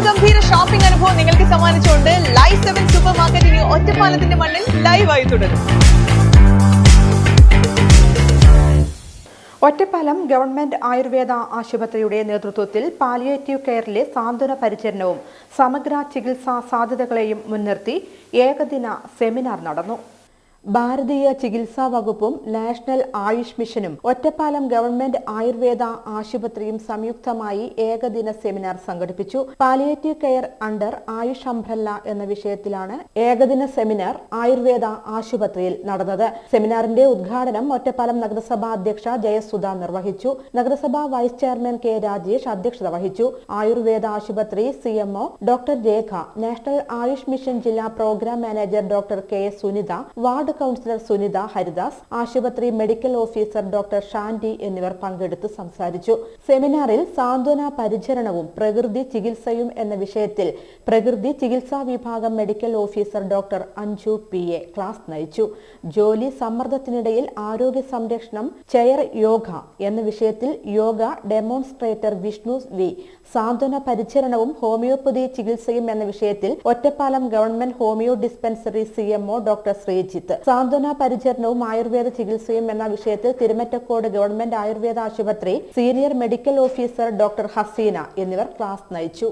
അതിഗംഭീര shopping അനുഭവം നിങ്ങൾക്ക് സമ്മാനിച്ചുകൊണ്ട് live 7 super market ഇനി ഒറ്റപ്പാലത്തിന്റെ മണ്ണിൽ ലൈവായി തുടരും. ഒറ്റപ്പാലം ഗവൺമെന്റ് ആയുർവേദ ആശുപത്രിയുടെ നേതൃത്വത്തിൽ പാലിയേറ്റീവ് കെയറിലെ സാന്ത്വന പരിചരണവും സമഗ്ര ചികിത്സാ സാധ്യതകളെയും മുൻനിർത്തി ഏകദിന സെമിനാർ നടന്നു. ഭാരതീയ ചികിത്സാ വകുപ്പും നാഷണൽ ആയുഷ് മിഷനും ഒറ്റപ്പാലം ഗവൺമെന്റ് ആയുർവേദ ആശുപത്രിയും സംയുക്തമായി ഏകദിന സെമിനാർ സംഘടിപ്പിച്ചു. Palliative care under Ayush umbrella എന്ന വിഷയത്തിലാണ് ഏകദിന സെമിനാർ ആയുർവേദ ആശുപത്രിയിൽ നടന്നത്. സെമിനാറിന്റെ ഉദ്ഘാടനം ഒറ്റപ്പാലം നഗരസഭാ അധ്യക്ഷ ജയസുധ നിർവഹിച്ചു. നഗരസഭാ വൈസ് ചെയർമാൻ കെ രാജേഷ് അധ്യക്ഷത വഹിച്ചു. ആയുർവേദ ആശുപത്രി CMO doctor Rekha, national AYUSH mission ജില്ലാ program manager doctor K Sunitha, ward councillor Sunitha Haridas, ആശുപത്രി മെഡിക്കൽ ഓഫീസർ ഡോക്ടർ ഷാൻഡി എന്നിവർ പങ്കെടുത്ത് സംസാരിച്ചു. സെമിനാറിൽ സാന്ത്വന പരിചരണവും പ്രകൃതി ചികിത്സയും എന്ന വിഷയത്തിൽ പ്രകൃതി ചികിത്സാ വിഭാഗം medical officer doctor Anju PA class നയിച്ചു. ജോലി സമ്മർദ്ദത്തിനിടയിൽ ആരോഗ്യ സംരക്ഷണം ചെയർ യോഗ എന്ന വിഷയത്തിൽ യോഗ ഡെമോൺസ്ട്രേറ്റർ വിഷ്ണു V, സാന്ത്വന പരിചരണവും ഹോമിയോപ്പതി ചികിത്സയും എന്ന വിഷയത്തിൽ Ottapalam government homeo dispensary CMO doctor Sreejith, സാന്ത്വന പരിചരണവും ആയുർവേദ ചികിത്സയും എന്ന വിഷയത്തിൽ തിരുമറ്റക്കോട് ഗവൺമെന്റ് ആയുർവേദ ആശുപത്രി senior medical officer doctor Haseena എന്നിവർ ക്ലാസ് നയിച്ചു.